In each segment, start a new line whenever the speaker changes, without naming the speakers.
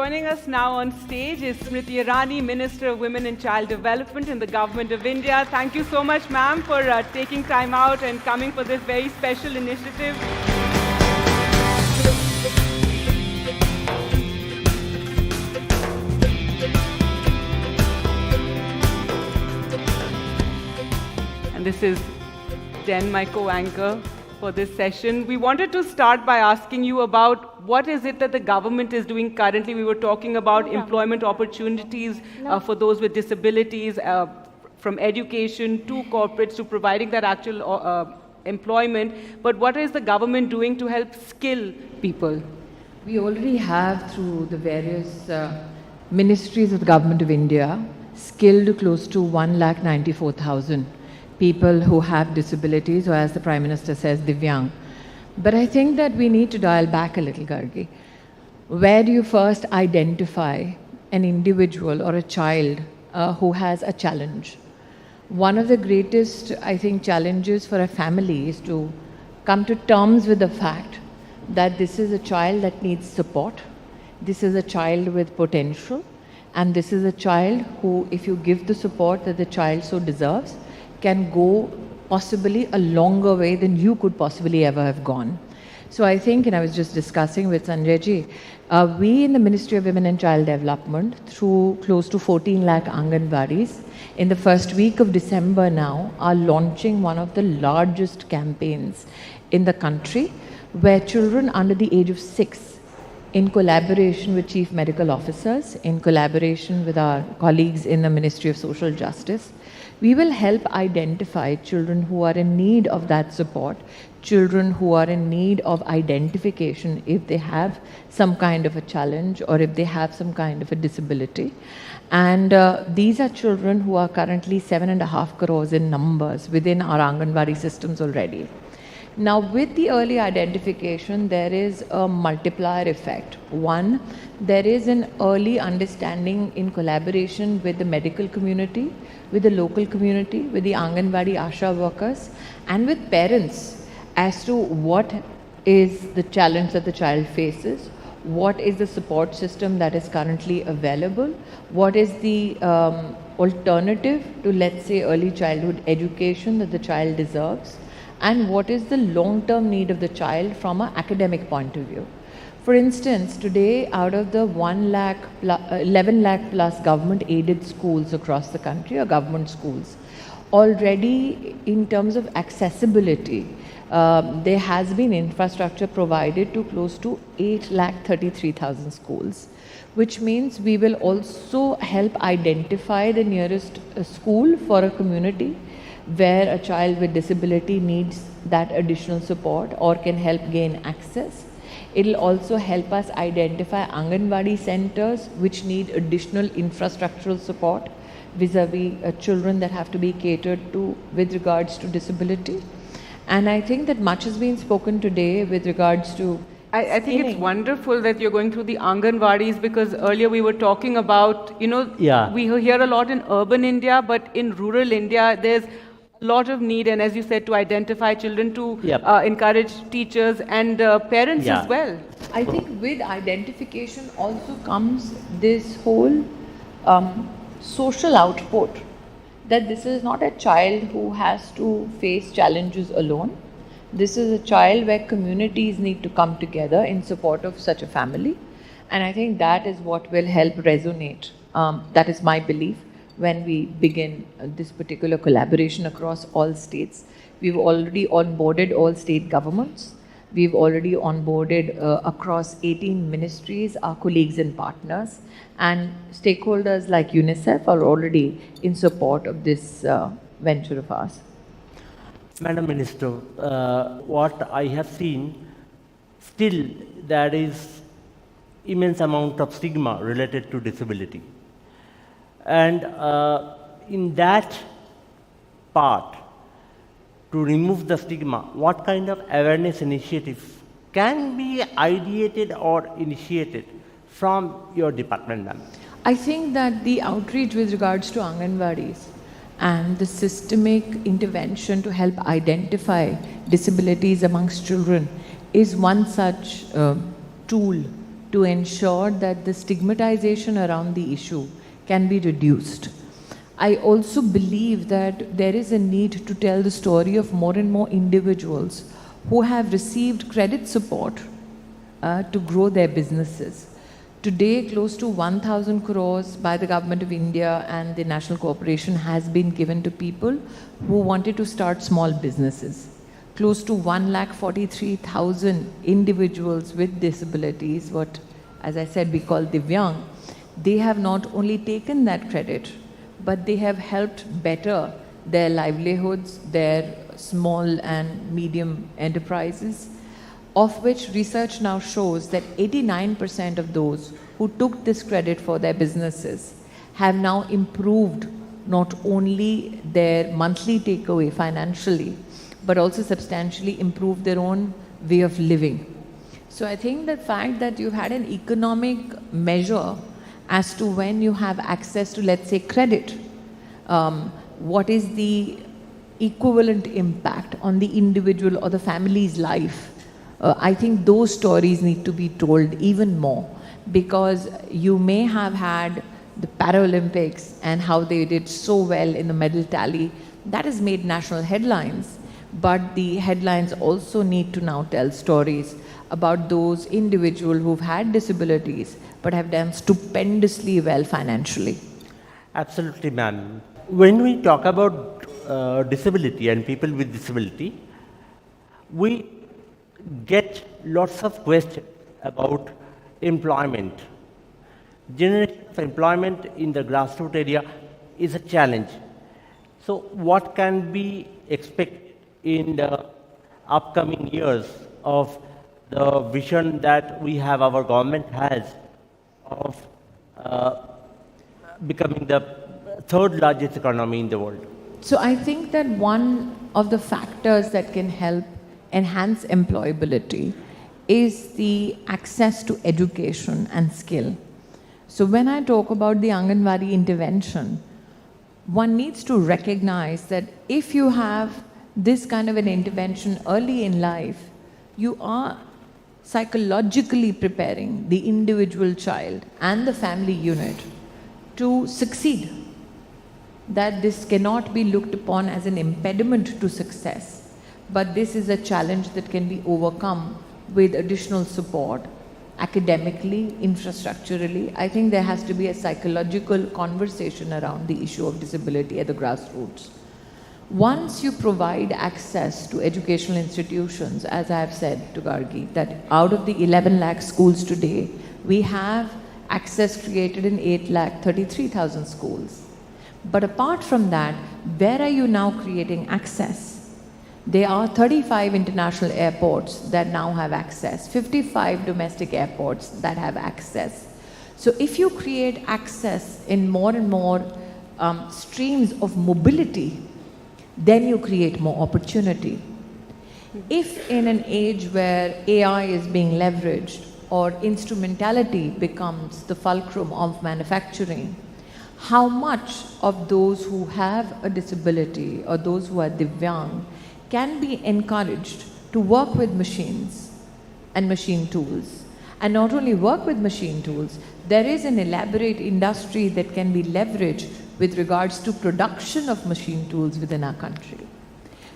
joining us now on stage is Smriti Irani, Minister of Women and Child Development in the Government of India. Thank you so much, ma'am, for taking time out and coming for this very special initiative. And this is Jen, my co-anchor for this session. We wanted to start by asking you about what is it that the government is doing currently. We were talking about employment opportunities for those with disabilities, from education to corporates to providing that actual employment. But what is the government doing to help skill people?
We already have, through the various ministries of the Government of India, skilled close to 1,94,000 people who have disabilities, or as the Prime Minister says, Divyang. But I think that we need to dial back a little, Gargi. Where do you first identify an individual or a child who has a challenge? One of the greatest, I think, challenges for a family is to come to terms with the fact that this is a child that needs support, this is a child with potential, and this is a child who, if you give the support that the child so deserves, can go possibly a longer way than you could possibly ever have gone. So I think, and I was just discussing with Sanjay ji, we in the Ministry of Women and Child Development, through close to 14 lakh Anganwadis, in the first week of December now, are launching one of the largest campaigns in the country, where children under the age of 6, in collaboration with Chief Medical Officers, in collaboration with our colleagues in the Ministry of Social Justice, we will help identify children who are in need of that support, children who are in need of identification if they have some kind of a challenge or if they have some kind of a disability. And these are children who are currently 7.5 crores in numbers within our Anganwadi systems already. Now, with the early identification, there is a multiplier effect. One, there is an early understanding in collaboration with the medical community, with the local community, with the Anganwadi Asha workers, and with parents as to what is the challenge that the child faces, what is the support system that is currently available, what is the alternative to, let's say, early childhood education that the child deserves, and what is the long-term need of the child from an academic point of view. For instance, today, out of the 11 lakh plus government-aided schools across the country, or government schools, already in terms of accessibility, there has been infrastructure provided to close to 8,33,000 schools, which means we will also help identify the nearest school for a community where a child with disability needs that additional support or can help gain access. It will also help us identify Anganwadi centers which need additional infrastructural support vis-a-vis children that have to be catered to with regards to disability. And I think that much has been spoken today with regards to
I think it's wonderful that you're going through the Anganwadis, because earlier we were talking about, we hear a lot in urban India, but in rural India, there's a lot of need, and as you said, to identify children, to encourage teachers and parents as well.
I think with identification also comes this whole social output, that this is not a child who has to face challenges alone. This is a child where communities need to come together in support of such a family. And I think that is what will help resonate. That is my belief when we begin this particular collaboration across all states. We've already onboarded all state governments. We've already onboarded across 18 ministries, our colleagues and partners. And stakeholders like UNICEF are already in support of this venture of ours.
Madam Minister, what I have seen, still there is immense amount of stigma related to disability. And in that part, to remove the stigma, what kind of awareness initiatives can be ideated or initiated from your department, ma'am?
I think that the outreach with regards to Anganwadis and the systemic intervention to help identify disabilities amongst children is one such tool to ensure that the stigmatization around the issue can be reduced. I also believe that there is a need to tell the story of more and more individuals who have received credit support to grow their businesses. Today, close to 1,000 crores by the Government of India and the National Corporation has been given to people who wanted to start small businesses. Close to 1,43,000 individuals with disabilities, what, as I said, we call Divyang, they have not only taken that credit, but they have helped better their livelihoods, their small and medium enterprises, of which research now shows that 89% of those who took this credit for their businesses have now improved not only their monthly takeaway financially, but also substantially improved their own way of living. So I think the fact that you had an economic measure as to when you have access to, let's say, credit, what is the equivalent impact on the individual or the family's life? I think those stories need to be told even more, because you may have had the Paralympics and how they did so well in the medal tally. That has made national headlines, but the headlines also need to now tell stories about those individuals who've had disabilities but have done stupendously well financially.
Absolutely, ma'am. When we talk about disability and people with disability, we get lots of questions about employment. Generation of employment in the grassroots area is a challenge. So what can be expected in the upcoming years of the vision that we have, our government has, of becoming the third largest economy in the world?
So I think that one of the factors that can help enhance employability is the access to education and skill. So when I talk about the Anganwadi intervention, one needs to recognize that if you have this kind of an intervention early in life, you are psychologically preparing the individual child and the family unit to succeed. That this cannot be looked upon as an impediment to success, but this is a challenge that can be overcome with additional support, academically, infrastructurally. I think there has to be a psychological conversation around the issue of disability at the grassroots. Once you provide access to educational institutions, as I have said to Gargi, that out of the 11 lakh schools today, we have access created in 8,33,000 schools. But apart from that, where are you now creating access? There are 35 international airports that now have access, 55 domestic airports that have access. So if you create access in more and more streams of mobility, then you create more opportunity. If in an age where AI is being leveraged or instrumentality becomes the fulcrum of manufacturing, how much of those who have a disability or those who are Divyang can be encouraged to work with machines and machine tools? And not only work with machine tools, there is an elaborate industry that can be leveraged with regards to production of machine tools within our country.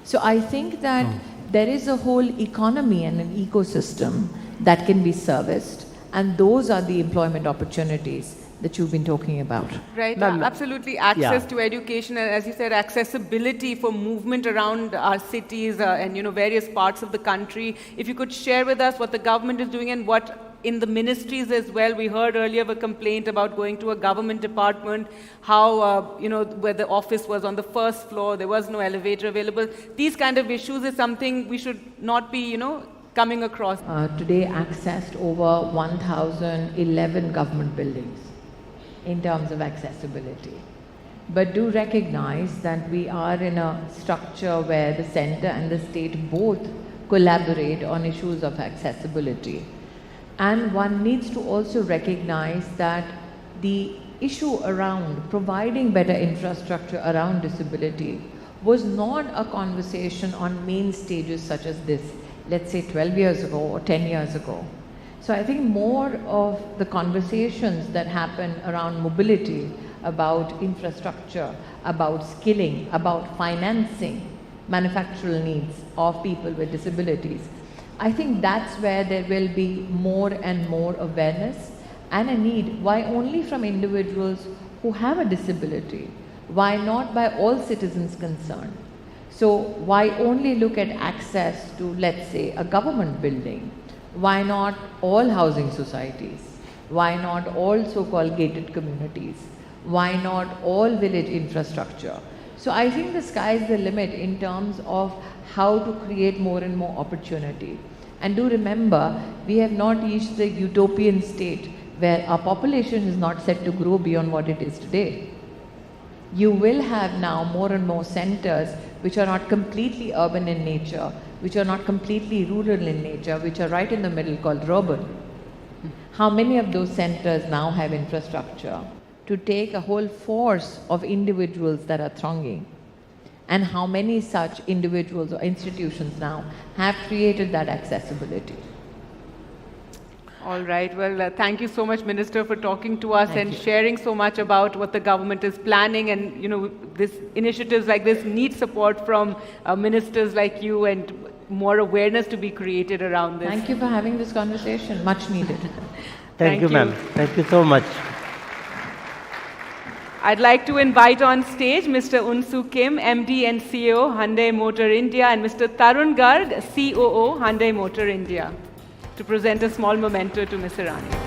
So I think that there is a whole economy and an ecosystem that can be serviced, and those are the employment opportunities that you've been talking about.
Right, absolutely. Access to education, and as you said, accessibility for movement around our cities and various parts of the country. If you could share with us what the government is doing and what in the ministries as well. We heard earlier of a complaint about going to a government department, how, where the office was on the first floor, there was no elevator available. These kind of issues is something we should not be, coming across.
Today accessed over 1,011 government buildings in terms of accessibility. But do recognize that we are in a structure where the center and the state both collaborate on issues of accessibility. And one needs to also recognize that the issue around providing better infrastructure around disability was not a conversation on main stages such as this, let's say 12 years ago or 10 years ago. So I think more of the conversations that happen around mobility, about infrastructure, about skilling, about financing manufactural needs of people with disabilities, I think that's where there will be more and more awareness and a need. Why only from individuals who have a disability? Why not by all citizens concerned? So why only look at access to, let's say, a government building? Why not all housing societies? Why not all so-called gated communities? Why not all village infrastructure? So I think the sky is the limit in terms of how to create more and more opportunity. And do remember, we have not reached the utopian state where our population is not set to grow beyond what it is today. You will have now more and more centers which are not completely urban in nature, which are not completely rural in nature, which are right in the middle called urban. How many of those centers now have infrastructure to take a whole force of individuals that are thronging? And how many such individuals or institutions now have created that accessibility?
All right. Well, thank you so much, Minister, for talking to us and sharing so much about what the government is planning. And, you know, this initiatives like this need support from ministers like you and more awareness to be created around this.
Thank you for having this conversation. Much needed.
Thank you, ma'am. Thank you so much.
I'd like to invite on stage Mr. Unsu Kim, MD and CEO, Hyundai Motor India, and Mr. Tarun Garg, COO, Hyundai Motor India, to present a small memento to Ms. Irani.